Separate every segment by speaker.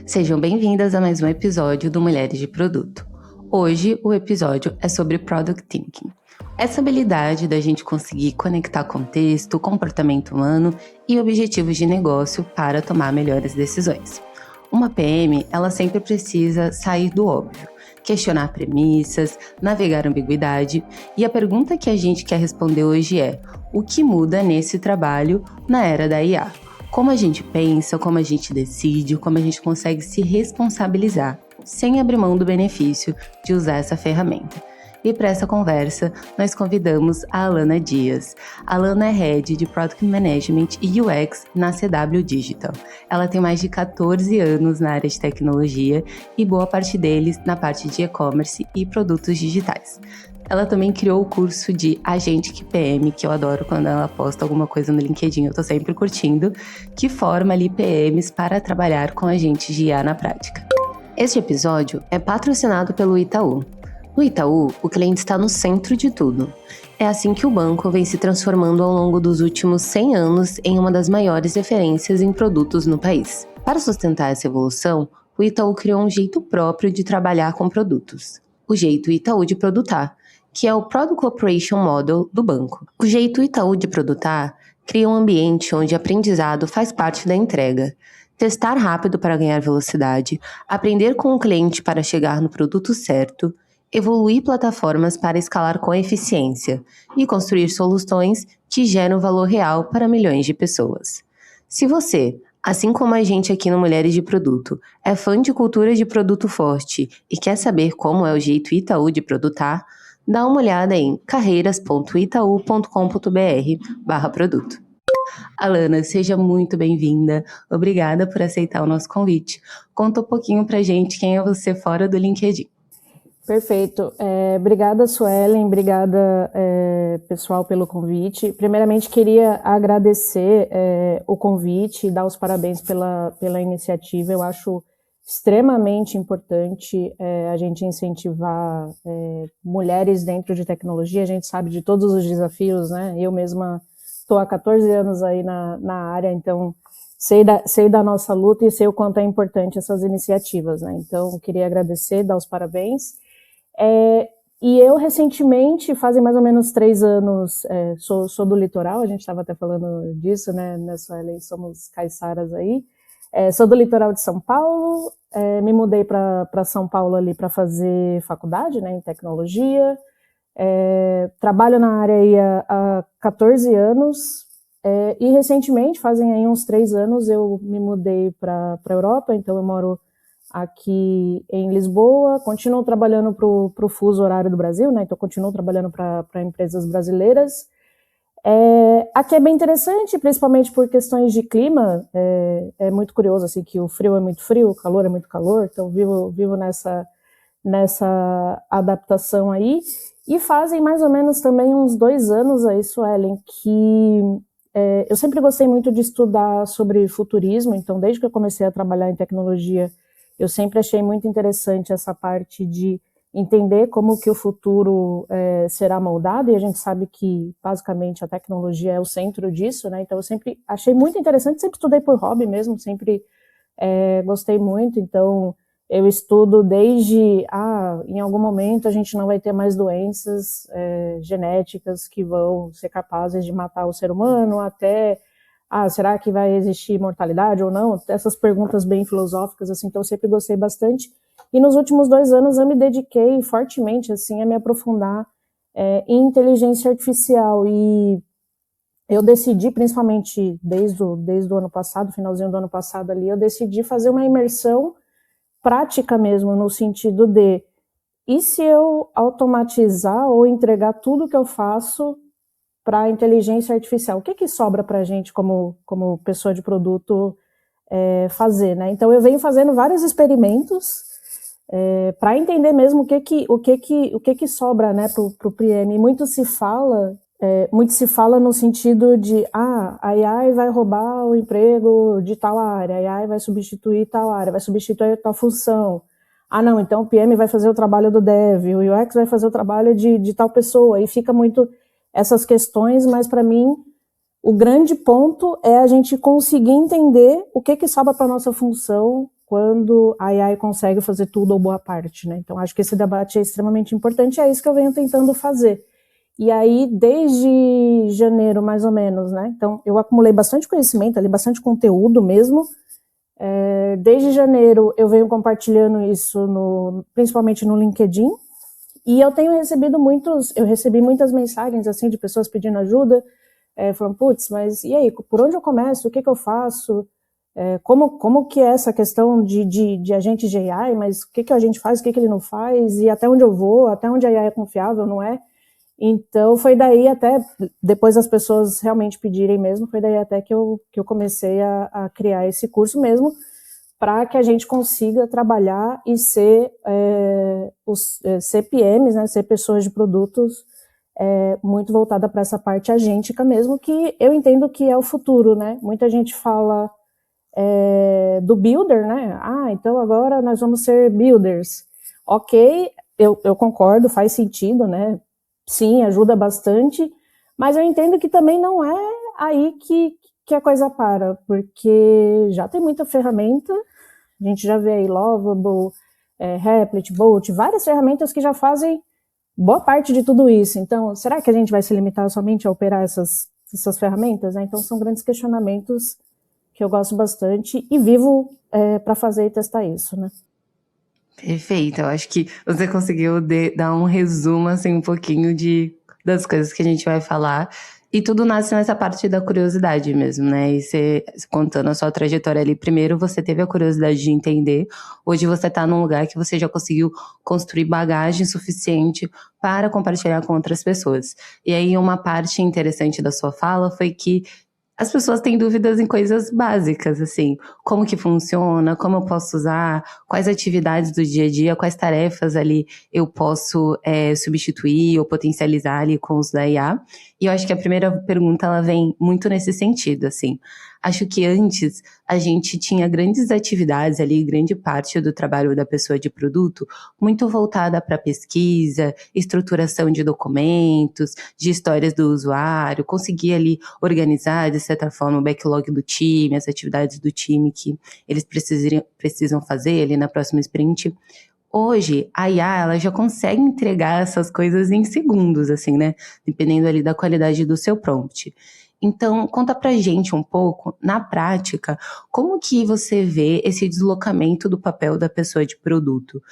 Speaker 1: Sejam bem-vindas a mais um episódio do Mulheres de Produto. Hoje o episódio é sobre Product Thinking. Essa habilidade da gente conseguir conectar contexto, comportamento humano e objetivos de negócio para tomar melhores decisões. Uma PM, ela sempre precisa sair do óbvio, questionar premissas, navegar ambiguidade, e a pergunta que a gente quer responder hoje é: o que muda nesse trabalho na era da IA? Como a gente pensa, como a gente decide, como a gente consegue se responsabilizar, sem abrir mão do benefício de usar essa ferramenta. E para essa conversa, nós convidamos a Alana Dias. A Alana é Head de Product Management e UX na CW Digital. Ela tem mais de 14 anos na área de tecnologia e boa parte deles na parte de e-commerce e produtos digitais. Ela também criou o curso de Agente que PM, que eu adoro quando ela posta alguma coisa no LinkedIn, eu tô sempre curtindo, que forma ali PMs para trabalhar com agentes de IA na prática. Este episódio é patrocinado pelo Itaú. No Itaú, o cliente está no centro de tudo. É assim que o banco vem se transformando ao longo dos últimos 100 anos em uma das maiores referências em produtos no país. Para sustentar essa evolução, o Itaú criou um jeito próprio de trabalhar com produtos, o jeito Itaú de produtar, que é o Product Operation Model do banco. O jeito Itaú de produtar cria um ambiente onde aprendizado faz parte da entrega. Testar rápido para ganhar velocidade, aprender com o cliente para chegar no produto certo, evoluir plataformas para escalar com eficiência e construir soluções que geram valor real para milhões de pessoas. Se você, assim como a gente aqui no Mulheres de Produto, é fã de cultura de produto forte e quer saber como é o jeito Itaú de produtar, dá uma olhada em carreiras.itaú.com.br/produto. Alana, seja muito bem-vinda. Obrigada por aceitar o nosso convite. Conta um pouquinho pra gente quem é você fora do LinkedIn.
Speaker 2: Perfeito. Obrigada, Suelen. Obrigada, pessoal, pelo convite. Primeiramente, queria agradecer o convite e dar os parabéns pela iniciativa. Eu acho extremamente importante a gente incentivar mulheres dentro de tecnologia. A gente sabe de todos os desafios, né? Eu mesma estou há 14 anos aí na área, então sei da nossa luta e sei o quanto é importante essas iniciativas, né? Então, queria agradecer, dar os parabéns. E eu, recentemente, fazem mais ou menos 3 anos, sou do litoral, a gente estava até falando disso, né? Nessa lei, somos caiçaras aí. Sou do litoral de São Paulo, me mudei para São Paulo ali para fazer faculdade, né, em tecnologia. Trabalho na área aí há 14 anos, e recentemente, fazem aí uns 3 anos, eu me mudei para a Europa, então eu moro aqui em Lisboa, continuo trabalhando para o fuso horário do Brasil, né, então continuo trabalhando para empresas brasileiras. Aqui é bem interessante, principalmente por questões de clima, é muito curioso, assim, que o frio é muito frio, o calor é muito calor, então vivo nessa adaptação aí. E fazem mais ou menos também uns 2 anos aí, Suelen, que eu sempre gostei muito de estudar sobre futurismo, então desde que eu comecei a trabalhar em tecnologia, eu sempre achei muito interessante essa parte de entender como que o futuro será moldado, e a gente sabe que basicamente a tecnologia é o centro disso, né? Então eu sempre achei muito interessante, sempre estudei por hobby mesmo, sempre gostei muito, então eu estudo desde, em algum momento a gente não vai ter mais doenças genéticas que vão ser capazes de matar o ser humano, até, será que vai existir imortalidade ou não? Essas perguntas bem filosóficas, assim, então eu sempre gostei bastante. E nos últimos 2 anos eu me dediquei fortemente, assim, a me aprofundar em inteligência artificial, e eu decidi, principalmente desde o ano passado, finalzinho do ano passado ali, eu decidi fazer uma imersão prática mesmo, no sentido de, e se eu automatizar ou entregar tudo que eu faço para a inteligência artificial? O que sobra para a gente como pessoa de produto fazer, né? Então eu venho fazendo vários experimentos para entender mesmo o que sobra, né, para o PM. Muito se fala no sentido de a AI vai roubar o emprego de tal área, a AI vai substituir tal área, vai substituir tal função. Não, então o PM vai fazer o trabalho do dev, o UX vai fazer o trabalho de tal pessoa, e fica muito essas questões, mas para mim o grande ponto é a gente conseguir entender o que sobra para a nossa função quando a AI consegue fazer tudo ou boa parte, né? Então, acho que esse debate é extremamente importante e é isso que eu venho tentando fazer. E aí, desde janeiro, mais ou menos, né? Então, eu acumulei bastante conhecimento ali, bastante conteúdo mesmo. Desde janeiro, eu venho compartilhando isso, principalmente no LinkedIn. E eu recebi muitas mensagens, assim, de pessoas pedindo ajuda, falando, putz, mas e aí, por onde eu começo? O que eu faço? Como que é essa questão de agente de AI, mas o que a gente faz, o que ele não faz, e até onde eu vou, até onde a AI é confiável, não é? Então, foi daí até, depois das pessoas realmente pedirem mesmo, foi daí até que eu comecei a criar esse curso mesmo, para que a gente consiga trabalhar e ser os CPMs, né, ser pessoas de produtos muito voltada para essa parte agêntica mesmo, que eu entendo que é o futuro, né? Muita gente fala do builder, né? Então agora nós vamos ser builders. Ok, eu concordo, faz sentido, né? Sim, ajuda bastante, mas eu entendo que também não é aí que a coisa para, porque já tem muita ferramenta, a gente já vê aí Lovable, Replit, Bolt, várias ferramentas que já fazem boa parte de tudo isso. Então, será que a gente vai se limitar somente a operar essas ferramentas? Né? Então, são grandes questionamentos que eu gosto bastante e vivo para fazer e testar isso, né?
Speaker 1: Perfeito, eu acho que você conseguiu dar um resumo, assim, um pouquinho das coisas que a gente vai falar. E tudo nasce nessa parte da curiosidade mesmo, né? E você contando a sua trajetória ali, primeiro você teve a curiosidade de entender, hoje você tá num lugar que você já conseguiu construir bagagem suficiente para compartilhar com outras pessoas. E aí uma parte interessante da sua fala foi que as pessoas têm dúvidas em coisas básicas, assim, como que funciona, como eu posso usar, quais atividades do dia a dia, quais tarefas ali eu posso substituir ou potencializar ali com o uso da IA. E eu acho que a primeira pergunta, ela vem muito nesse sentido, assim. Acho que antes a gente tinha grandes atividades ali, grande parte do trabalho da pessoa de produto, muito voltada para pesquisa, estruturação de documentos, de histórias do usuário, conseguir ali organizar, de certa forma, o backlog do time, as atividades do time que eles precisam fazer ali na próxima sprint. Hoje, a IA, ela já consegue entregar essas coisas em segundos, assim, né? Dependendo ali da qualidade do seu prompt. Então, conta pra gente um pouco, na prática, como que você vê esse deslocamento do papel da pessoa de produto?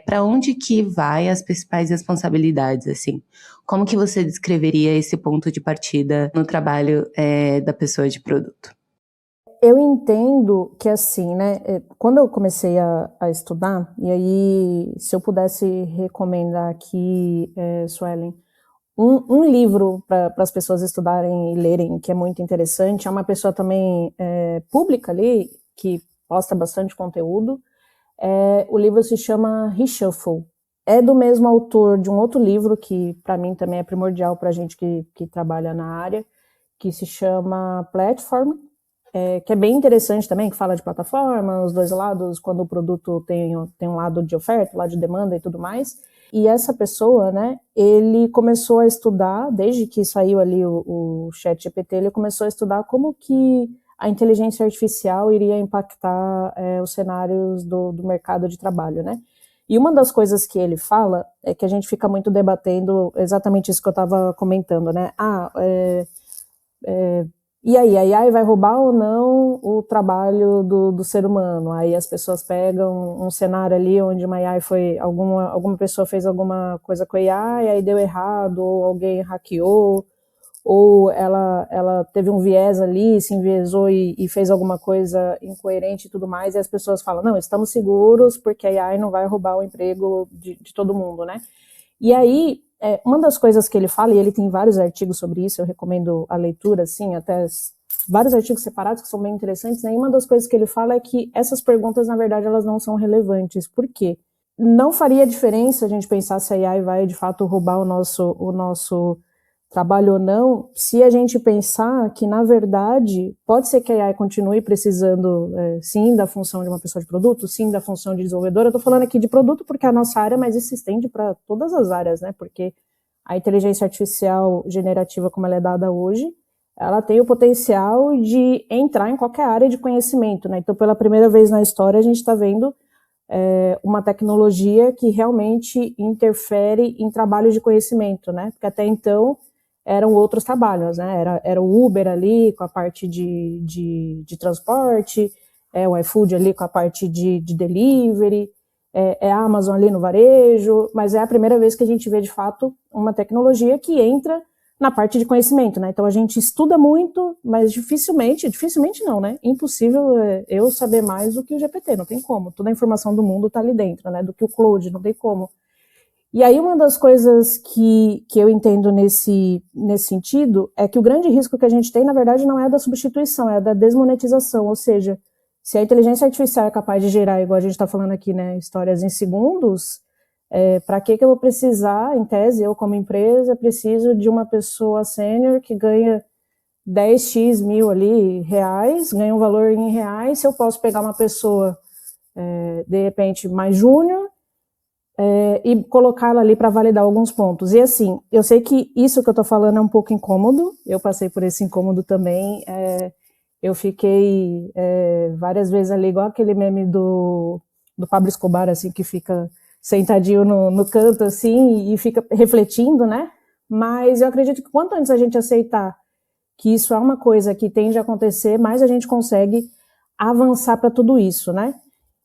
Speaker 1: Para onde que vai as principais responsabilidades, assim? Como que você descreveria esse ponto de partida no trabalho da pessoa de produto?
Speaker 2: Eu entendo que, assim, né, quando eu comecei a estudar, e aí, se eu pudesse recomendar aqui, Suelen, um livro para as pessoas estudarem e lerem, que é muito interessante, é uma pessoa também pública ali, que posta bastante conteúdo, o livro se chama Reshuffle. É do mesmo autor de um outro livro, que para mim também é primordial para a gente que trabalha na área, que se chama Platform, que é bem interessante também, que fala de plataforma, os dois lados, quando o produto tem um lado de oferta, um lado de demanda e tudo mais. E essa pessoa, né, ele começou a estudar, desde que saiu ali o ChatGPT, ele começou a estudar como que a inteligência artificial iria impactar os cenários do mercado de trabalho, né? E uma das coisas que ele fala é que a gente fica muito debatendo exatamente isso que eu estava comentando, né? E aí, a AI vai roubar ou não o trabalho do ser humano? Aí as pessoas pegam um cenário ali onde uma AI alguma pessoa fez alguma coisa com a AI, aí deu errado, ou alguém hackeou, ou ela teve um viés ali, se enviesou e fez alguma coisa incoerente e tudo mais, e as pessoas falam, não, estamos seguros porque a AI não vai roubar o emprego de todo mundo, né? E aí, uma das coisas que ele fala, e ele tem vários artigos sobre isso, eu recomendo a leitura, assim, até vários artigos separados que são bem interessantes, né? E uma das coisas que ele fala é que essas perguntas, na verdade, elas não são relevantes. Por quê? Não faria diferença a gente pensar se a AI vai, de fato, roubar o nosso trabalho ou não, se a gente pensar que, na verdade, pode ser que a AI continue precisando, sim, da função de uma pessoa de produto, sim, da função de desenvolvedora. Eu estou falando aqui de produto porque é a nossa área, mas isso se estende para todas as áreas, né? Porque a inteligência artificial generativa, como ela é dada hoje, ela tem o potencial de entrar em qualquer área de conhecimento, né? Então, pela primeira vez na história, a gente está vendo uma tecnologia que realmente interfere em trabalhos de conhecimento, né? Porque até então eram outros trabalhos, né? Era o Uber ali com a parte de transporte, o iFood ali com a parte de delivery, a Amazon ali no varejo, mas é a primeira vez que a gente vê de fato uma tecnologia que entra na parte de conhecimento, né? Então a gente estuda muito, mas dificilmente não, né? Impossível eu saber mais do que o GPT, não tem como. Toda a informação do mundo está ali dentro, né? Do que o Claude, não tem como. E aí uma das coisas que eu entendo nesse sentido é que o grande risco que a gente tem, na verdade, não é da substituição, é da desmonetização, ou seja, se a inteligência artificial é capaz de gerar, igual a gente está falando aqui, né, histórias em segundos, para que eu vou precisar, em tese, eu como empresa, preciso de uma pessoa sênior que ganha 10x mil ali reais, ganha um valor em reais, se eu posso pegar uma pessoa, de repente, mais júnior, e colocá-la ali para validar alguns pontos. E assim, eu sei que isso que eu estou falando é um pouco incômodo, eu passei por esse incômodo também, eu fiquei várias vezes ali, igual aquele meme do Pablo Escobar, assim, que fica sentadinho no canto, assim, e fica refletindo, né? Mas eu acredito que quanto antes a gente aceitar que isso é uma coisa que tende a acontecer, mais a gente consegue avançar para tudo isso, né?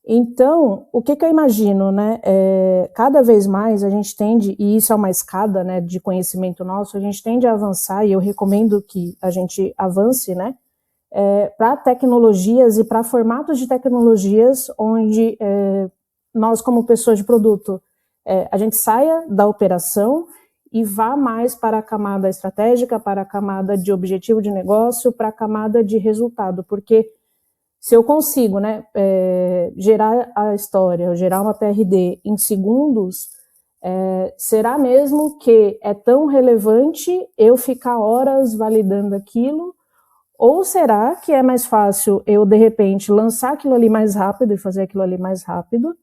Speaker 2: Então, o que eu imagino, né? Cada vez mais a gente tende, e isso é uma escada, né, de conhecimento nosso, a gente tende a avançar, e eu recomendo que a gente avance, né? Para tecnologias e para formatos de tecnologias onde nós, como pessoas de produto, a gente saia da operação e vá mais para a camada estratégica, para a camada de objetivo de negócio, para a camada de resultado, porque se eu consigo, né, gerar a história, gerar uma PRD em segundos, será mesmo que é tão relevante eu ficar horas validando aquilo? Ou será que é mais fácil eu, de repente, lançar aquilo ali mais rápido e fazer aquilo ali mais rápido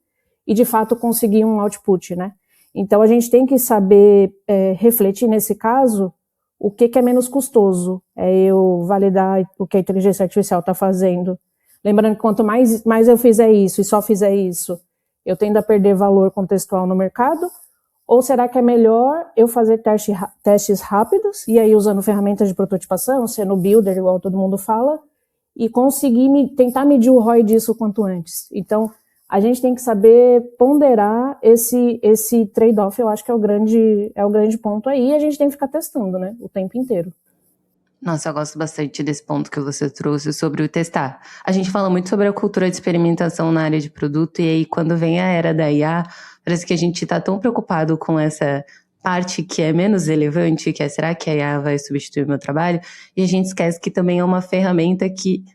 Speaker 2: e, de fato, conseguir um output, né? Então, a gente tem que saber refletir, nesse caso, o que é menos custoso. É eu validar o que a inteligência artificial está fazendo. Lembrando que quanto mais eu fizer isso e só fizer isso, eu tendo a perder valor contextual no mercado. Ou será que é melhor eu fazer testes rápidos, e aí usando ferramentas de prototipação, sendo builder, igual todo mundo fala, e conseguir tentar medir o ROI disso quanto antes. Então, a gente tem que saber ponderar esse trade-off, eu acho que é o grande ponto aí, e a gente tem que ficar testando, né, o tempo inteiro.
Speaker 1: Nossa, eu gosto bastante desse ponto que você trouxe sobre o testar. A gente fala muito sobre a cultura de experimentação na área de produto, e aí quando vem a era da IA, parece que a gente está tão preocupado com essa parte que é menos relevante, que é será que a IA vai substituir o meu trabalho? E a gente esquece que também é uma ferramenta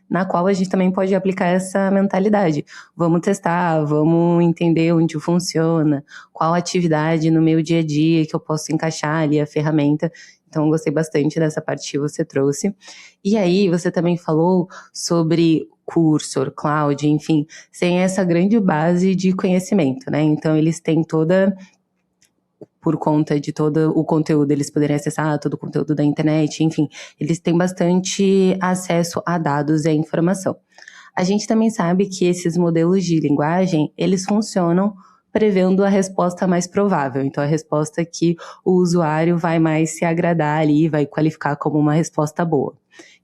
Speaker 1: na qual a gente também pode aplicar essa mentalidade. Vamos testar, vamos entender onde funciona, qual atividade no meu dia a dia que eu posso encaixar ali a ferramenta. Então, gostei bastante dessa parte que você trouxe. E aí, você também falou sobre Cursor, Cloud, enfim, sem essa grande base de conhecimento, né? Então, eles têm por conta de todo o conteúdo, eles poderem acessar todo o conteúdo da internet, enfim, eles têm bastante acesso a dados e a informação. A gente também sabe que esses modelos de linguagem, eles funcionam prevendo a resposta mais provável. Então, a resposta que o usuário vai mais se agradar ali, vai qualificar como uma resposta boa.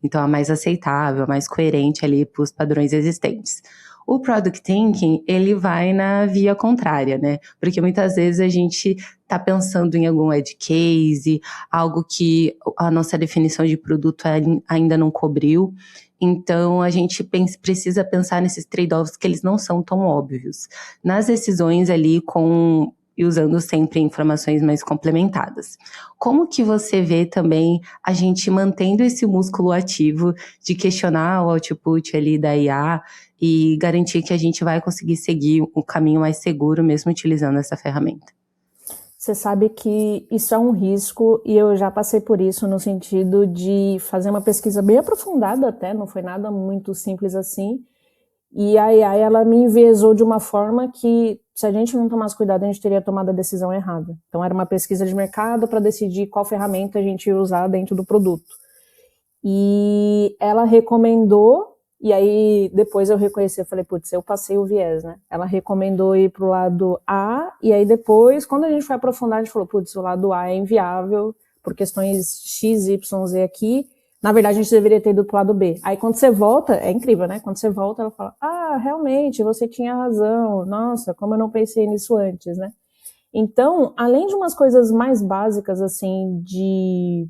Speaker 1: Então, a mais aceitável, a mais coerente ali para os padrões existentes. O Product Thinking, ele vai na via contrária, né? Porque muitas vezes a gente está pensando em algum edge case, algo que a nossa definição de produto ainda não cobriu. Então, a gente precisa pensar nesses trade-offs que eles não são tão óbvios. Nas decisões ali e usando sempre informações mais complementadas. Como que você vê também a gente mantendo esse músculo ativo de questionar o output ali da IA e garantir que a gente vai conseguir seguir um caminho mais seguro mesmo utilizando essa ferramenta?
Speaker 2: Você sabe que isso é um risco, e eu já passei por isso no sentido de fazer uma pesquisa bem aprofundada até, não foi nada muito simples assim, e a AI, ela me enviesou de uma forma que, se a gente não tomasse cuidado, a gente teria tomado a decisão errada. Então, era uma pesquisa de mercado para decidir qual ferramenta a gente ia usar dentro do produto. e ela recomendou, e aí depois eu reconheci, eu falei, putz, eu passei o viés, né? Ela recomendou ir pro lado A, e aí depois, quando a gente foi aprofundar, a gente falou, putz, o lado A é inviável, por questões X, Y, Z aqui, na verdade a gente deveria ter ido pro lado B. Aí quando você volta, é incrível, né? Quando você volta, ela fala, realmente, você tinha razão, nossa, como eu não pensei nisso antes, né? Então, além de umas coisas mais básicas, assim, de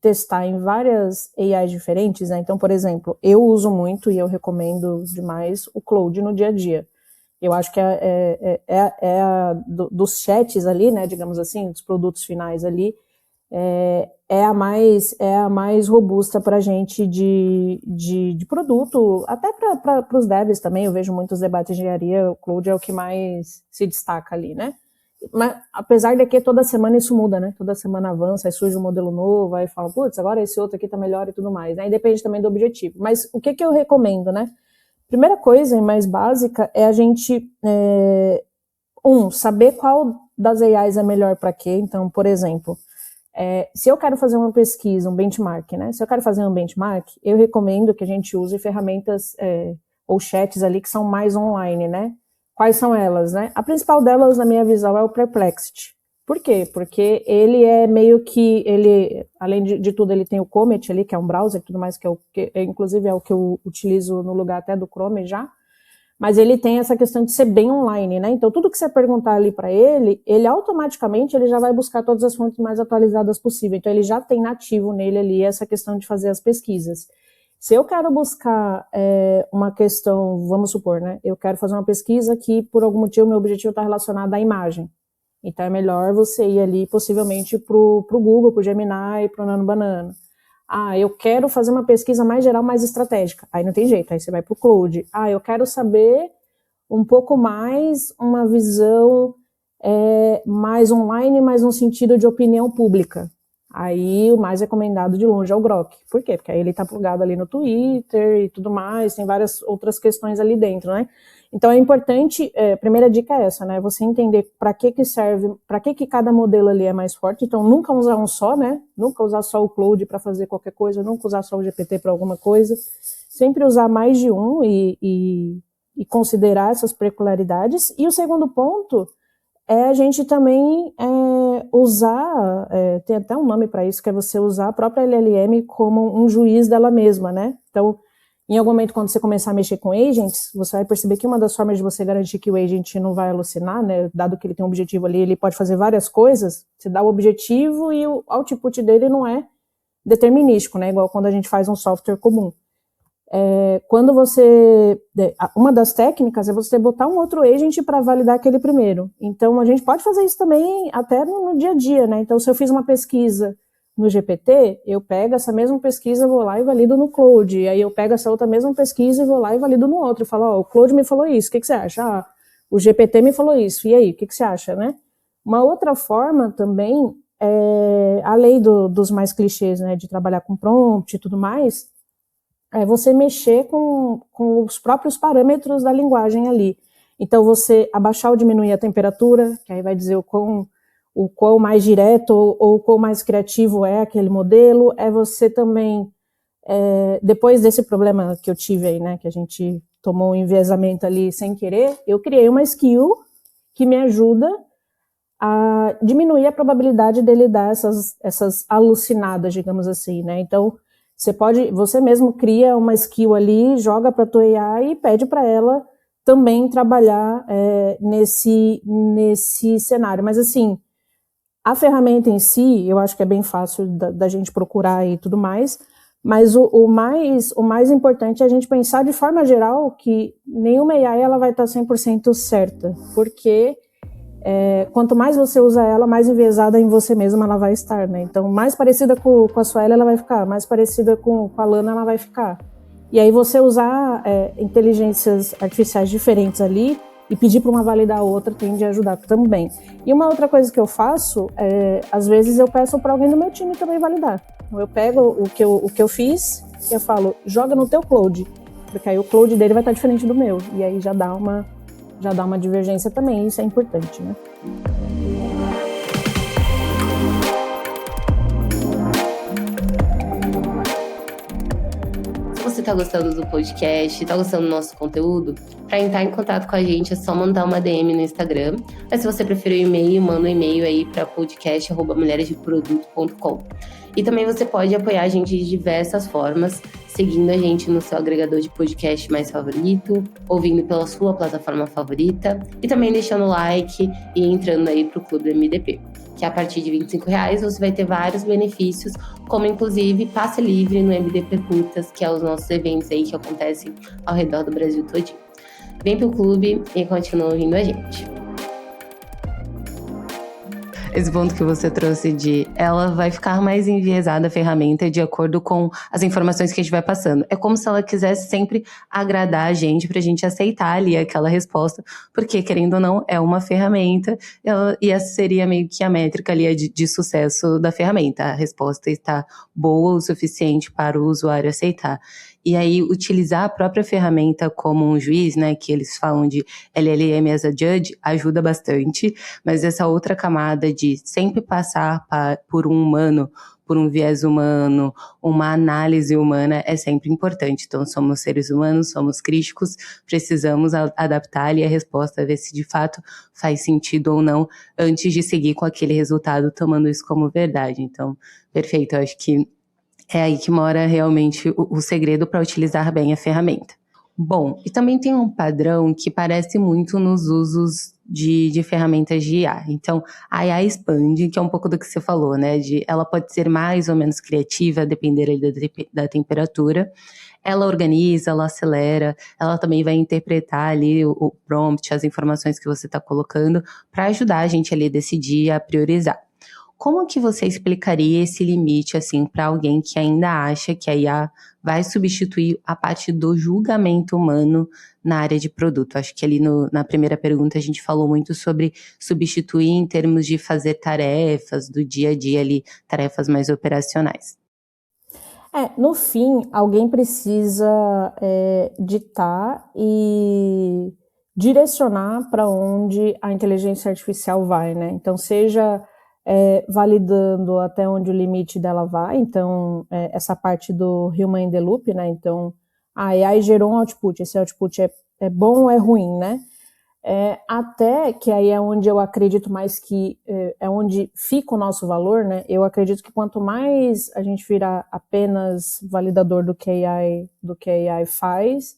Speaker 2: testar em várias AIs diferentes, né? Então, por exemplo, eu uso muito e eu recomendo demais o Claude no dia a dia. Eu acho que dos chats ali, né, digamos assim, dos produtos finais ali, é a mais robusta para a gente de produto, até para os devs também. Eu vejo muitos debates de engenharia, o Claude é o que mais se destaca ali, né? Mas, apesar de que toda semana isso muda, né? Toda semana avança, aí surge um modelo novo, aí fala, putz, agora esse outro aqui tá melhor e tudo mais. Aí depende também do objetivo. Mas o que eu recomendo, né? Primeira coisa e mais básica é a gente, saber qual das AIs é melhor para quê. Então, por exemplo, se eu quero fazer uma pesquisa, um benchmark, né? Se eu quero fazer um benchmark, eu recomendo que a gente use ferramentas ou chats ali que são mais online, né? Quais são elas, né? A principal delas, na minha visão, é o Perplexity. Por quê? Porque ele é meio que, além de tudo, ele tem o Comet ali, que é um browser e tudo mais, inclusive é o que eu utilizo no lugar até do Chrome já, mas ele tem essa questão de ser bem online, né? Então, tudo que você perguntar ali para ele automaticamente ele já vai buscar todas as fontes mais atualizadas possível. Então, ele já tem nativo nele ali essa questão de fazer as pesquisas. Se eu quero buscar uma questão, vamos supor, né? Eu quero fazer uma pesquisa que, por algum motivo, meu objetivo está relacionado à imagem. Então, é melhor você ir ali, possivelmente, pro Google, pro Gemini, pro Nano Banana. Eu quero fazer uma pesquisa mais geral, mais estratégica. Aí não tem jeito, aí você vai pro Claude. Eu quero saber um pouco mais, uma visão mais online, mas no sentido de opinião pública. Aí o mais recomendado de longe é o Grok. Por quê? Porque aí ele tá plugado ali no Twitter e tudo mais, tem várias outras questões ali dentro, né? Então é importante, a primeira dica é essa, né? Você entender para que serve, para que cada modelo ali é mais forte. Então nunca usar um só, né? Nunca usar só o Claude para fazer qualquer coisa, nunca usar só o GPT para alguma coisa. Sempre usar mais de um e considerar essas peculiaridades. E o segundo ponto é a gente também usar, tem até um nome para isso, que é você usar a própria LLM como um juiz dela mesma, né? Então, em algum momento, quando você começar a mexer com agents, você vai perceber que uma das formas de você garantir que o agent não vai alucinar, né? Dado que ele tem um objetivo ali, ele pode fazer várias coisas, você dá o objetivo e o output dele não é determinístico, né? Igual quando a gente faz um software comum. Quando uma das técnicas é você botar um outro agent para validar aquele primeiro. Então, a gente pode fazer isso também até no dia a dia, né? Então, se eu fiz uma pesquisa no GPT, eu pego essa mesma pesquisa, vou lá e valido no Claude. E aí eu pego essa outra mesma pesquisa e vou lá e valido no outro. E falo, o Claude me falou isso, o que você acha? O GPT me falou isso, e aí, o que você acha, né? Uma outra forma também, além dos mais clichês, né, de trabalhar com prompt e tudo mais, é você mexer com os próprios parâmetros da linguagem ali. Então, você abaixar ou diminuir a temperatura, que aí vai dizer o quão mais direto ou o quão mais criativo é aquele modelo. É você também, depois desse problema que eu tive aí, né, que a gente tomou um enviesamento ali sem querer, eu criei uma skill que me ajuda a diminuir a probabilidade dele dar essas alucinadas, digamos assim, né? Então, você mesmo cria uma skill ali, joga para a tua AI e pede para ela também trabalhar nesse cenário. Mas assim, a ferramenta em si, eu acho que é bem fácil da gente procurar e tudo mais, mas o mais importante é a gente pensar de forma geral que nenhuma AI ela vai estar 100% certa, porque quanto mais você usa ela, mais enviesada em você mesma ela vai estar, né? Então, mais parecida com a sua ela vai ficar, mais parecida com a Lana ela vai ficar. E aí você usar inteligências artificiais diferentes ali e pedir para uma validar a outra tende a ajudar também. E uma outra coisa que eu faço, às vezes eu peço para alguém do meu time também validar. Então, eu pego o que eu fiz e eu falo, joga no teu Claude, porque aí o Claude dele vai estar diferente do meu. E aí já dá uma divergência também, isso é importante, né?
Speaker 1: você tá gostando do podcast, tá gostando do nosso conteúdo, para entrar em contato com a gente é só mandar uma DM no Instagram. Mas se você preferir o e-mail, manda um e-mail aí para podcast@mulheresdeproduto.com. E também você pode apoiar a gente de diversas formas, seguindo a gente no seu agregador de podcast mais favorito, ouvindo pela sua plataforma favorita e também deixando o like e entrando aí pro Clube MDP, que a partir de R$25 você vai ter vários benefícios, como inclusive passe livre no MDP Curtas, que é os nossos eventos aí que acontecem ao redor do Brasil todinho. Vem pro clube e continua ouvindo a gente. Esse ponto que você trouxe de ela vai ficar mais enviesada a ferramenta de acordo com as informações que a gente vai passando. É como se ela quisesse sempre agradar a gente pra gente aceitar ali aquela resposta, porque querendo ou não, é uma ferramenta e essa seria meio que a métrica ali de sucesso da ferramenta. A resposta está boa o suficiente para o usuário aceitar. E aí, utilizar a própria ferramenta como um juiz, né, que eles falam de LLM as a judge, ajuda bastante, mas essa outra camada de sempre passar por um humano, por um viés humano, uma análise humana é sempre importante. Então, somos seres humanos, somos críticos, precisamos adaptar ali a resposta, ver se de fato faz sentido ou não, antes de seguir com aquele resultado, tomando isso como verdade. Então, perfeito, eu acho que é aí que mora realmente o segredo para utilizar bem a ferramenta. Bom, e também tem um padrão que parece muito nos usos de ferramentas de IA. Então, a IA expande, que é um pouco do que você falou, né? Ela pode ser mais ou menos criativa, a depender da temperatura. Ela organiza, ela acelera, ela também vai interpretar ali o prompt, as informações que você está colocando, para ajudar a gente ali a decidir, a priorizar. Como que você explicaria esse limite, assim, para alguém que ainda acha que a IA vai substituir a parte do julgamento humano na área de produto? Acho que ali na primeira pergunta a gente falou muito sobre substituir em termos de fazer tarefas do dia a dia ali, tarefas mais operacionais.
Speaker 2: No fim, alguém precisa ditar e direcionar para onde a inteligência artificial vai, né? Então, seja validando até onde o limite dela vai, então essa parte do human in the loop, né? Então, a AI gerou um output, esse output é bom ou é ruim, né? Até que aí é onde eu acredito mais que é onde fica o nosso valor, né? Eu acredito que quanto mais a gente virar apenas validador do que a AI faz,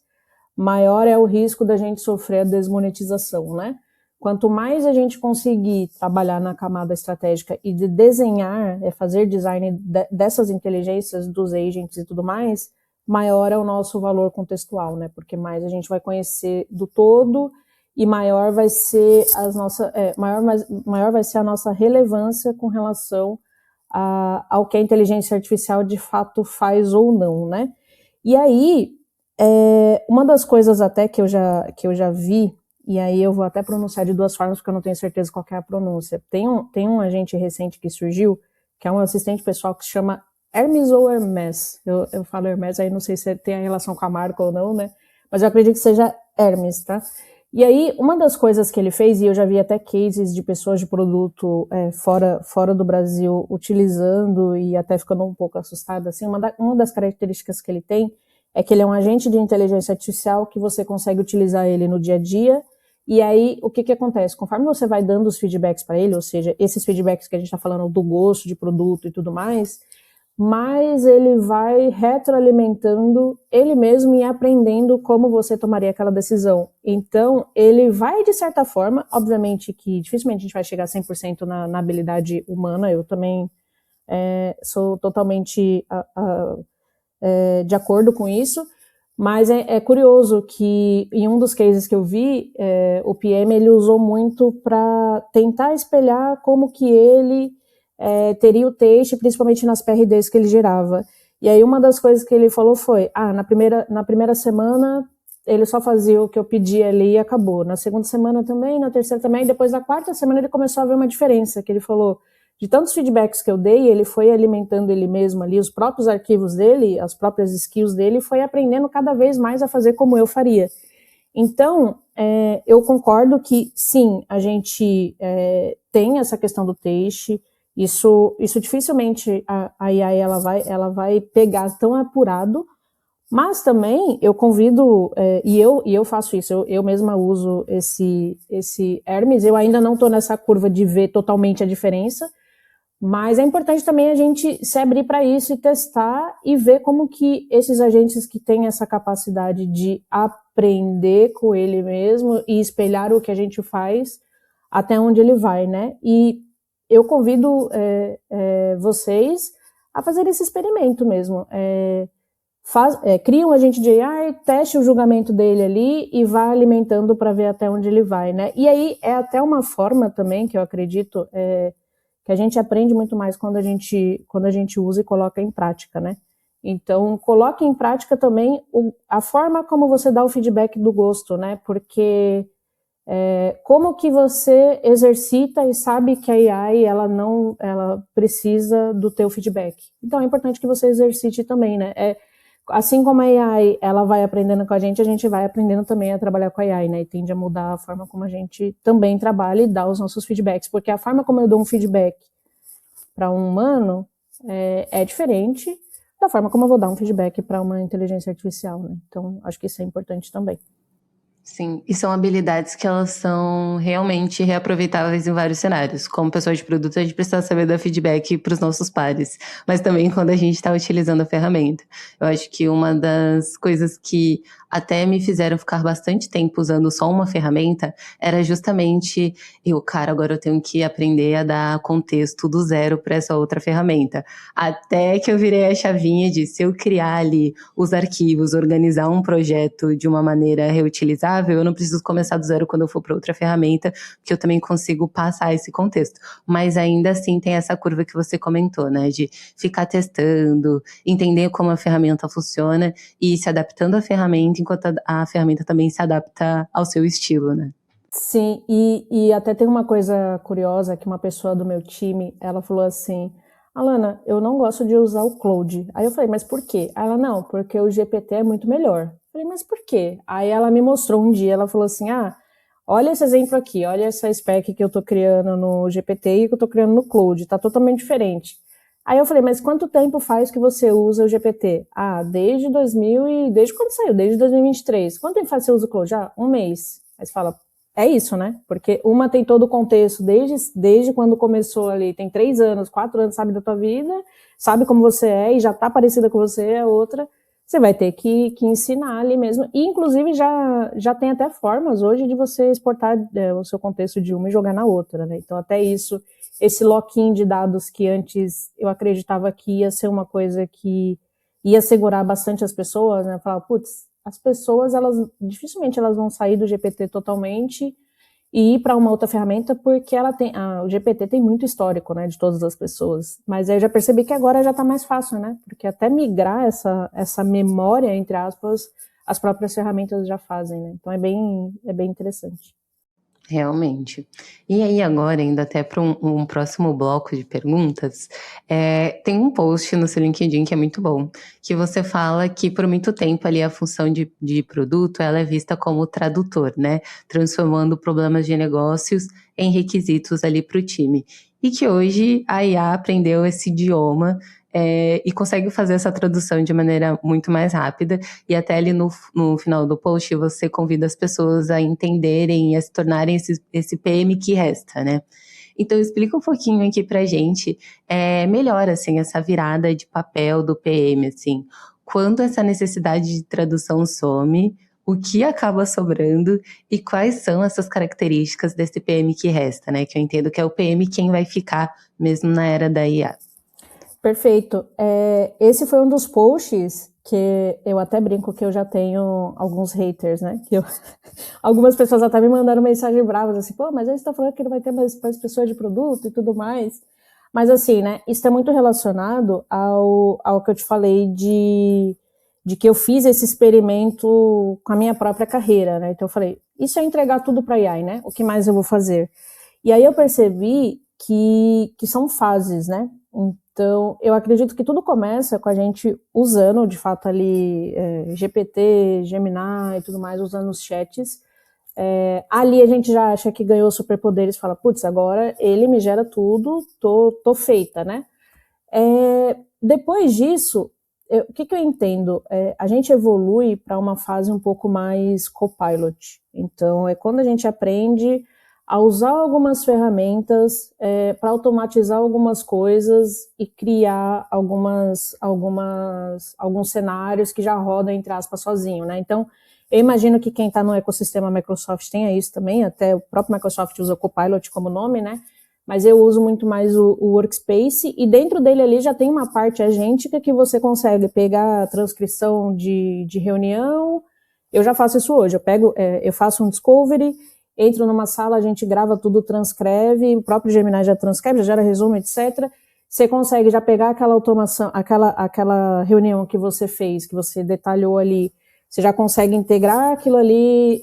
Speaker 2: maior é o risco da gente sofrer a desmonetização, né? Quanto mais a gente conseguir trabalhar na camada estratégica e de desenhar, fazer design dessas inteligências, dos agents e tudo mais, maior é o nosso valor contextual, né? Porque mais a gente vai conhecer do todo e maior vai ser maior vai ser a nossa relevância com relação ao que a inteligência artificial de fato faz ou não, né? E aí, uma das coisas até que eu já vi, e aí eu vou até pronunciar de duas formas, porque eu não tenho certeza qual é a pronúncia. Tem um agente recente que surgiu, que é um assistente pessoal que se chama Hermes ou Hermes. Eu falo Hermes, aí não sei se tem a relação com a marca ou não, né? Mas eu acredito que seja Hermes, tá? E aí, uma das coisas que ele fez, e eu já vi até cases de pessoas de produto fora do Brasil utilizando e até ficando um pouco assustada, assim, uma das características que ele tem é que ele é um agente de inteligência artificial que você consegue utilizar ele no dia a dia. E aí, o que acontece? Conforme você vai dando os feedbacks para ele, ou seja, esses feedbacks que a gente está falando do gosto de produto e tudo mais ele vai retroalimentando ele mesmo e aprendendo como você tomaria aquela decisão. Então, ele vai, de certa forma, obviamente que dificilmente a gente vai chegar a 100% na habilidade humana, eu também sou totalmente de acordo com isso, mas é curioso que em um dos cases que eu vi, o PM ele usou muito para tentar espelhar como que ele teria o texto, principalmente nas PRDs que ele gerava. E aí uma das coisas que ele falou foi, na primeira semana ele só fazia o que eu pedia ali e acabou. Na segunda semana também, na terceira também, e depois na quarta semana ele começou a ver uma diferença, que ele falou, de tantos feedbacks que eu dei, ele foi alimentando ele mesmo ali, os próprios arquivos dele, as próprias skills dele, foi aprendendo cada vez mais a fazer como eu faria. Então, eu concordo que, sim, a gente tem essa questão do texto, isso dificilmente a AI ela vai pegar tão apurado, Mas também eu convido, e eu faço isso, eu mesma uso esse Hermes, eu ainda não estou nessa curva de ver totalmente a diferença, mas é importante também a gente se abrir para isso e testar e ver como que esses agentes que têm essa capacidade de aprender com ele mesmo e espelhar o que a gente faz, até onde ele vai, né? E eu convido vocês a fazer esse experimento mesmo. Cria um agente de AI, teste o julgamento dele ali e vá alimentando para ver até onde ele vai, né? E aí é até uma forma também que eu acredito que a gente aprende muito mais quando a gente usa e coloca em prática, né? Então, coloque em prática também a forma como você dá o feedback do gosto, né? Porque como que você exercita e sabe que a AI, ela precisa do teu feedback. Então, é importante que você exercite também, né? Assim como a AI, ela vai aprendendo com a gente vai aprendendo também a trabalhar com a AI, né? E tende a mudar a forma como a gente também trabalha e dá os nossos feedbacks, porque a forma como eu dou um feedback para um humano é diferente da forma como eu vou dar um feedback para uma inteligência artificial, né? Então, acho que isso é importante também.
Speaker 1: Sim, e são habilidades que elas são realmente reaproveitáveis em vários cenários. Como pessoa de produto, a gente precisa saber dar feedback para os nossos pares, mas também quando a gente está utilizando a ferramenta. Eu acho que uma das coisas que até me fizeram ficar bastante tempo usando só uma ferramenta era justamente agora eu tenho que aprender a dar contexto do zero para essa outra ferramenta. Até que eu virei a chavinha de se eu criar ali os arquivos, organizar um projeto de uma maneira reutilizável, eu não preciso começar do zero quando eu for para outra ferramenta, porque eu também consigo passar esse contexto. Mas ainda assim tem essa curva que você comentou, né, de ficar testando, entender como a ferramenta funciona e se adaptando à ferramenta, enquanto a ferramenta também se adapta ao seu estilo, né?
Speaker 2: Sim, e até tem uma coisa curiosa que uma pessoa do meu time, ela falou assim: Alana, eu não gosto de usar o Claude. Aí eu falei, mas por quê? Ela, não, porque o GPT é muito melhor. Eu falei, mas por quê? Aí ela me mostrou um dia, ela falou assim, olha esse exemplo aqui, olha essa spec que eu tô criando no GPT e que eu tô criando no Claude, tá totalmente diferente. Aí eu falei, mas quanto tempo faz que você usa o GPT? Desde quando saiu? Desde 2023. Quanto tempo faz que você usa o Claude? Um mês. Aí você fala, é isso, né? Porque uma tem todo o contexto desde quando começou ali, tem 3 anos, 4 anos, sabe da tua vida, sabe como você é e já tá parecida com você, a outra você vai ter que ensinar ali mesmo. E inclusive já tem até formas hoje de você exportar o seu contexto de uma e jogar na outra, né? Então até isso, esse lock-in de dados que antes eu acreditava que ia ser uma coisa que ia segurar bastante as pessoas, né? Falar, putz, as pessoas, dificilmente elas vão sair do GPT totalmente e ir para uma outra ferramenta, porque o GPT tem muito histórico, né, de todas as pessoas. Mas aí eu já percebi que agora já está mais fácil, né? Porque até migrar essa memória, entre aspas, as próprias ferramentas já fazem, né? Então é bem interessante.
Speaker 1: Realmente. E aí agora, indo até para um próximo bloco de perguntas, tem um post no seu LinkedIn que é muito bom, que você fala que por muito tempo ali a função de produto ela é vista como tradutor, né? Transformando problemas de negócios em requisitos ali para o time. E que hoje a IA aprendeu esse idioma e consegue fazer essa tradução de maneira muito mais rápida, e até ali no final do post você convida as pessoas a entenderem e a se tornarem esse PM que resta, né? Então explica um pouquinho aqui pra gente, melhor, assim, essa virada de papel do PM, assim, quando essa necessidade de tradução some, o que acaba sobrando e quais são essas características desse PM que resta, né? Que eu entendo que é o PM quem vai ficar mesmo na era da IA.
Speaker 2: Perfeito. Esse foi um dos posts que eu até brinco que eu já tenho alguns haters, né? Algumas pessoas até me mandaram mensagem bravas, assim, pô, mas aí você tá falando que não vai ter mais pessoas de produto e tudo mais. Mas assim, né, isso é muito relacionado ao que eu te falei de que eu fiz esse experimento com a minha própria carreira, né? Então eu falei, isso é entregar tudo para AI, né? O que mais eu vou fazer? E aí eu percebi que são fases, né? Então, eu acredito que tudo começa com a gente usando, de fato, ali GPT, Gemini e tudo mais, usando os chats. Ali a gente já acha que ganhou superpoderes, fala, putz, agora ele me gera tudo, tô feita, né? Depois disso, o que eu entendo? A gente evolui para uma fase um pouco mais copilot. Então, é quando a gente aprende a usar algumas ferramentas para automatizar algumas coisas e criar alguns cenários que já rodam, entre aspas, sozinho, né? Então, eu imagino que quem está no ecossistema Microsoft tenha isso também, até o próprio Microsoft usa o Copilot como nome, né? Mas eu uso muito mais o Workspace, e dentro dele ali já tem uma parte agêntica que você consegue pegar a transcrição de reunião. Eu já faço isso hoje, eu faço um discovery, entro numa sala, a gente grava tudo, transcreve, o próprio Gemini já transcreve, já gera resumo, etc. Você consegue já pegar aquela automação, aquela reunião que você fez, que você detalhou ali, você já consegue integrar aquilo ali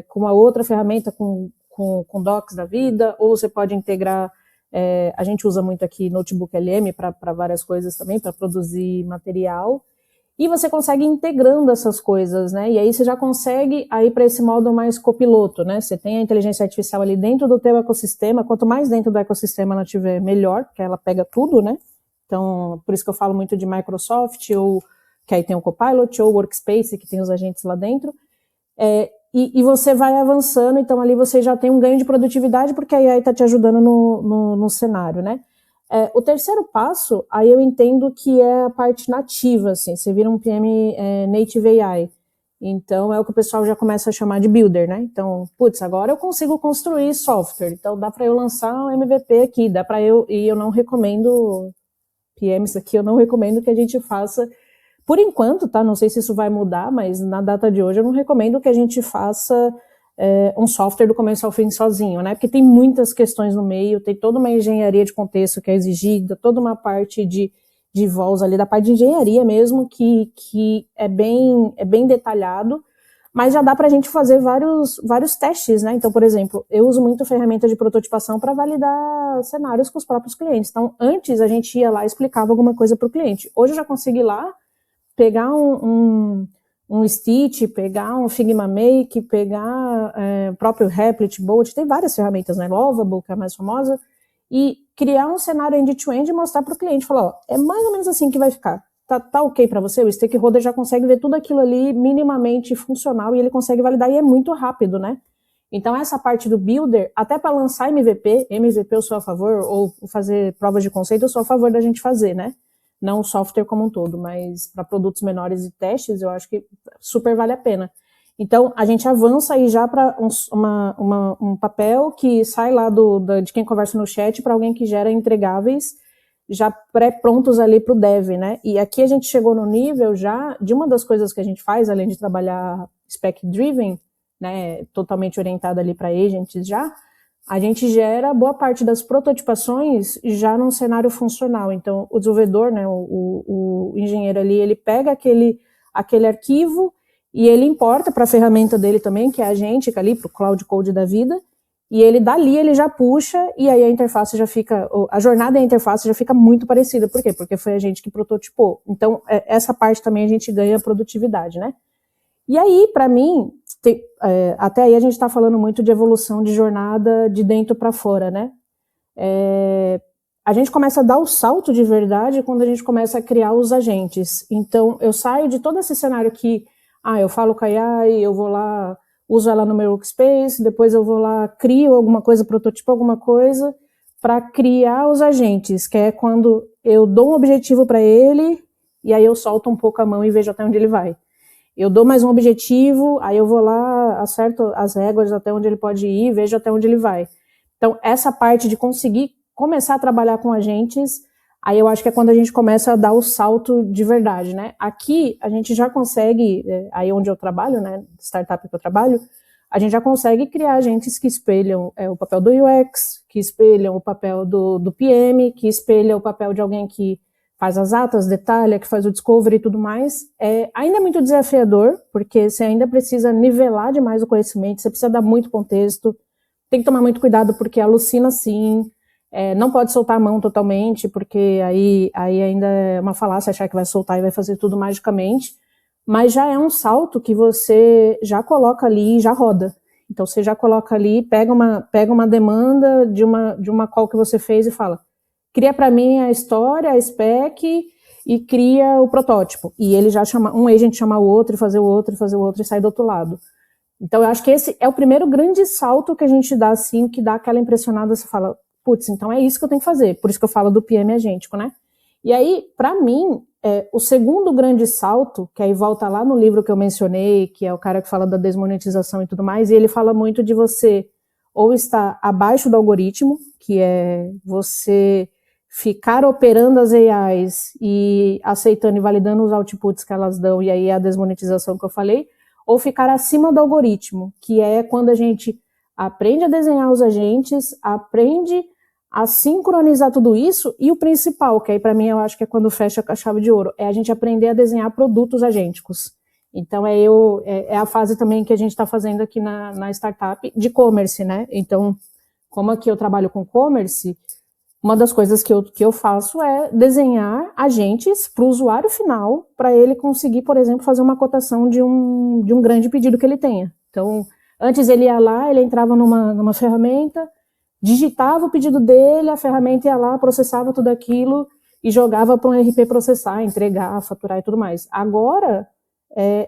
Speaker 2: com uma outra ferramenta, com docs da vida, ou você pode integrar, a gente usa muito aqui Notebook LM para várias coisas também, para produzir material, e você consegue ir integrando essas coisas, né? E aí você já consegue ir para esse modo mais copiloto, né? Você tem a inteligência artificial ali dentro do teu ecossistema, quanto mais dentro do ecossistema ela tiver, melhor, porque ela pega tudo, né? Então, por isso que eu falo muito de Microsoft, ou que aí tem o Copilot, ou Workspace, que tem os agentes lá dentro, e você vai avançando, então ali você já tem um ganho de produtividade, porque a AI está te ajudando no cenário, né? O terceiro passo, aí eu entendo que é a parte nativa, assim, você vira um PM Native AI. Então, é o que o pessoal já começa a chamar de builder, né? Então, putz, agora eu consigo construir software, então dá para eu lançar um MVP aqui, e eu não recomendo, PMs aqui, eu não recomendo que a gente faça, por enquanto, tá? Não sei se isso vai mudar, mas na data de hoje eu não recomendo que a gente faça um software do começo ao fim sozinho, né? Porque tem muitas questões no meio, tem toda uma engenharia de contexto que é exigida, toda uma parte de voz ali, da parte de engenharia mesmo, que é bem detalhado, mas já dá pra gente fazer vários testes, né? Então, por exemplo, eu uso muito ferramenta de prototipação para validar cenários com os próprios clientes. Então, antes a gente ia lá e explicava alguma coisa para o cliente. Hoje eu já consegui ir lá, pegar um Stitch, pegar um Figma Make, pegar o próprio Replit, Bolt, tem várias ferramentas, né? Lovable, que é a mais famosa, e criar um cenário end-to-end e mostrar para o cliente, falar, ó, é mais ou menos assim que vai ficar. Tá ok para você? O stakeholder já consegue ver tudo aquilo ali minimamente funcional e ele consegue validar, e é muito rápido, né? Então, essa parte do builder, até para lançar MVP eu sou a favor, ou fazer provas de conceito, eu sou a favor da gente fazer, né? Não o software como um todo, mas para produtos menores e testes, eu acho que super vale a pena. Então, a gente avança aí já para um papel que sai lá de quem conversa no chat para alguém que gera entregáveis já pré-prontos ali para o dev, né? E aqui a gente chegou no nível já de uma das coisas que a gente faz, além de trabalhar spec-driven, né, totalmente orientada ali para agents já, a gente gera boa parte das prototipações já num cenário funcional. Então, o desenvolvedor, né, o engenheiro ali, ele pega aquele arquivo e ele importa para a ferramenta dele também, que é a agêntica ali, para o Cloud Code da vida, e ele dali ele já puxa, e aí a interface já fica, a jornada e a interface já fica muito parecida. Por quê? Porque foi a gente que prototipou. Então, essa parte também a gente ganha produtividade, né? E aí, para mim, até aí a gente está falando muito de evolução de jornada de dentro para fora, né? A gente começa a dar o salto de verdade quando a gente começa a criar os agentes. Então, eu saio de todo esse cenário que, eu falo com a AI, eu vou lá, uso ela no meu workspace, depois eu vou lá, crio alguma coisa, prototipo alguma coisa, para criar os agentes, que é quando eu dou um objetivo para ele, e aí eu solto um pouco a mão e vejo até onde ele vai. Eu dou mais um objetivo, aí eu vou lá, acerto as réguas até onde ele pode ir, vejo até onde ele vai. Então, essa parte de conseguir começar a trabalhar com agentes, aí eu acho que é quando a gente começa a dar o salto de verdade, né? Aqui, a gente já consegue, aí onde eu trabalho, né, startup que eu trabalho, a gente já consegue criar agentes que espelham o papel do UX, que espelham o papel do PM, que espelham o papel de alguém que faz as atas, detalha, que faz o discovery e tudo mais. Ainda é muito desafiador, porque você ainda precisa nivelar demais o conhecimento, você precisa dar muito contexto, tem que tomar muito cuidado porque alucina sim, não pode soltar a mão totalmente, porque aí ainda é uma falácia achar que vai soltar e vai fazer tudo magicamente, mas já é um salto que você já coloca ali e já roda. Então você já coloca ali, pega uma demanda de uma call que você fez e fala, cria para mim a história, a spec, e cria o protótipo. E ele já chama, um agent chama o outro, e fazer o outro, e fazer o outro, e sair do outro lado. Então eu acho que esse é o primeiro grande salto que a gente dá, assim, que dá aquela impressionada, você fala, putz, então é isso que eu tenho que fazer. Por isso que eu falo do PM agêntico, né? E aí, para mim, o segundo grande salto, que aí volta lá no livro que eu mencionei, que é o cara que fala da desmonetização e tudo mais, e ele fala muito de você ou estar abaixo do algoritmo, que é você ficar operando as AIs e aceitando e validando os outputs que elas dão, e aí é a desmonetização que eu falei, ou ficar acima do algoritmo, que é quando a gente aprende a desenhar os agentes, aprende a sincronizar tudo isso, e o principal, que aí para mim eu acho que é quando fecha com a chave de ouro, é a gente aprender a desenhar produtos agênticos. Então é a fase também que a gente está fazendo aqui na startup de commerce, né? Então, como aqui eu trabalho com commerce, uma das coisas que eu faço é desenhar agentes para o usuário final, para ele conseguir, por exemplo, fazer uma cotação de um grande pedido que ele tenha. Então, antes ele ia lá, ele entrava numa ferramenta, digitava o pedido dele, a ferramenta ia lá, processava tudo aquilo e jogava para um RP processar, entregar, faturar e tudo mais. Agora,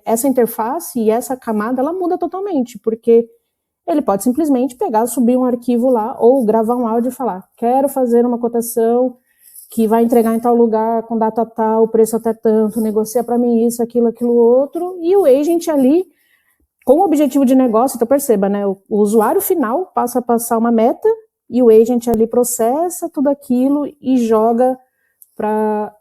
Speaker 2: essa interface e essa camada, ela muda totalmente, porque ele pode simplesmente pegar, subir um arquivo lá, ou gravar um áudio e falar, quero fazer uma cotação que vai entregar em tal lugar, com data tal, preço até tanto, negocia para mim isso, aquilo outro, e o agent ali, com o objetivo de negócio, então perceba, né, o usuário final passa a passar uma meta, e o agent ali processa tudo aquilo e joga para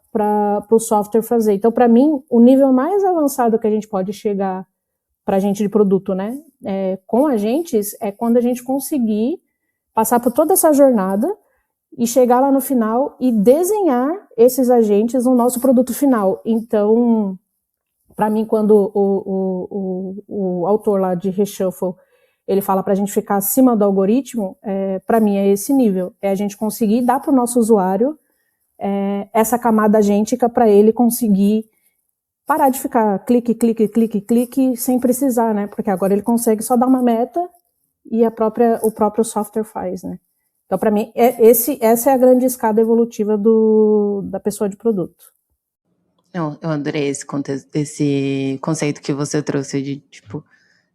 Speaker 2: o software fazer. Então, para mim, o nível mais avançado que a gente pode chegar para a gente de produto, né, com agentes, é quando a gente conseguir passar por toda essa jornada e chegar lá no final e desenhar esses agentes no nosso produto final. Então, para mim, quando o autor lá de Reshuffle, ele fala para a gente ficar acima do algoritmo, para mim é esse nível, é a gente conseguir dar para o nosso usuário essa camada agêntica para ele conseguir parar de ficar clique, clique, clique, clique, sem precisar, né? Porque agora ele consegue só dar uma meta e o próprio software faz, né? Então, para mim, essa é a grande escada evolutiva da pessoa de produto.
Speaker 1: Eu adorei esse conceito que você trouxe de, tipo,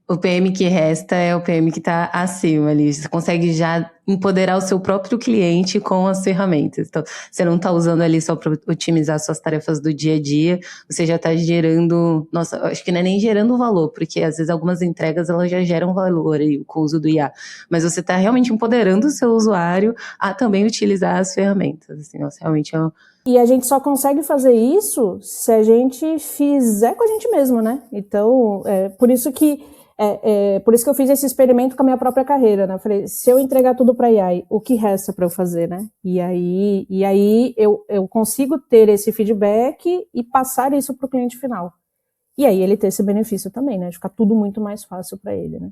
Speaker 1: o PM que resta é o PM que está acima ali. Você consegue já empoderar o seu próprio cliente com as ferramentas. Então, você não está usando ali só para otimizar suas tarefas do dia a dia, você já está gerando... Nossa, eu acho que não é nem gerando valor, porque às vezes algumas entregas elas já geram valor aí, com o uso do IA. Mas você está realmente empoderando o seu usuário a também utilizar as ferramentas. Assim, nossa, realmente é
Speaker 2: E a gente só consegue fazer isso se a gente fizer com a gente mesmo, né? Então, por isso que eu fiz esse experimento com a minha própria carreira, né? Eu falei, se eu entregar tudo para AI, o que resta para eu fazer, né? E aí eu consigo ter esse feedback e passar isso para o cliente final. E aí ele ter esse benefício também, né? De ficar tudo muito mais fácil para ele, né?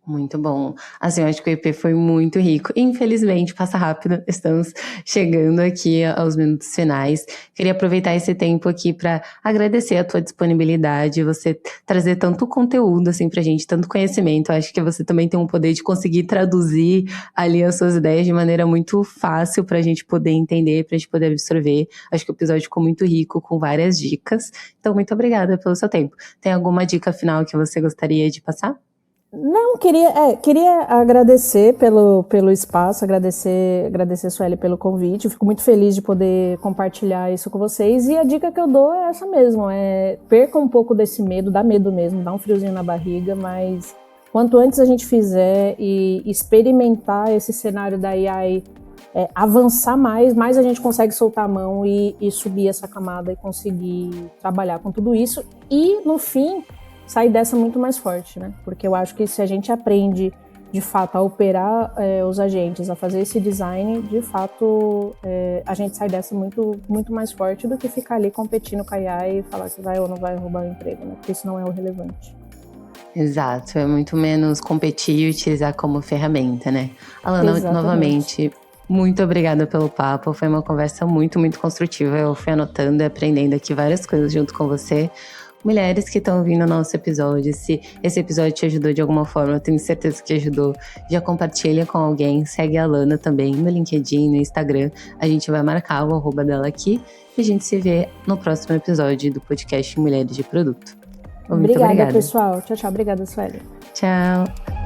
Speaker 1: Muito bom. Assim, eu acho que o EP foi muito rico. Infelizmente, passa rápido. Estamos chegando aqui aos minutos finais. Queria aproveitar esse tempo aqui para agradecer a tua disponibilidade, você trazer tanto conteúdo assim pra gente, tanto conhecimento. Eu acho que você também tem um poder de conseguir traduzir ali as suas ideias de maneira muito fácil pra gente poder entender, pra gente poder absorver. Acho que o episódio ficou muito rico, com várias dicas. Então, muito obrigada pelo seu tempo. Tem alguma dica final que você gostaria de passar?
Speaker 2: Não, queria agradecer pelo espaço, agradecer, Sueli, pelo convite. Eu fico muito feliz de poder compartilhar isso com vocês. E a dica que eu dou é essa mesmo, perca um pouco desse medo, dá medo mesmo, dá um friozinho na barriga, mas quanto antes a gente fizer e experimentar esse cenário da AI, avançar mais a gente consegue soltar a mão e subir essa camada e conseguir trabalhar com tudo isso. E, no fim, sair dessa muito mais forte, né? Porque eu acho que se a gente aprende, de fato, a operar os agentes, a fazer esse design, de fato, a gente sai dessa muito, muito mais forte do que ficar ali competindo com a IA e falar que vai ou não vai roubar o emprego, né? Porque isso não é o relevante.
Speaker 1: Exato, é muito menos competir e utilizar como ferramenta, né? Alana,
Speaker 2: Exatamente.
Speaker 1: Novamente, muito obrigada pelo papo, foi uma conversa muito, muito construtiva. Eu fui anotando e aprendendo aqui várias coisas junto com você. mulheres que estão ouvindo o nosso episódio, se esse episódio te ajudou de alguma forma, eu tenho certeza que ajudou, já compartilha com alguém, segue a Alana também no LinkedIn, no Instagram, a gente vai marcar o @ dela aqui e a gente se vê no próximo episódio do podcast Mulheres de Produto. Muito obrigada,
Speaker 2: pessoal. Tchau, tchau. Obrigada, Sueli.
Speaker 1: Tchau.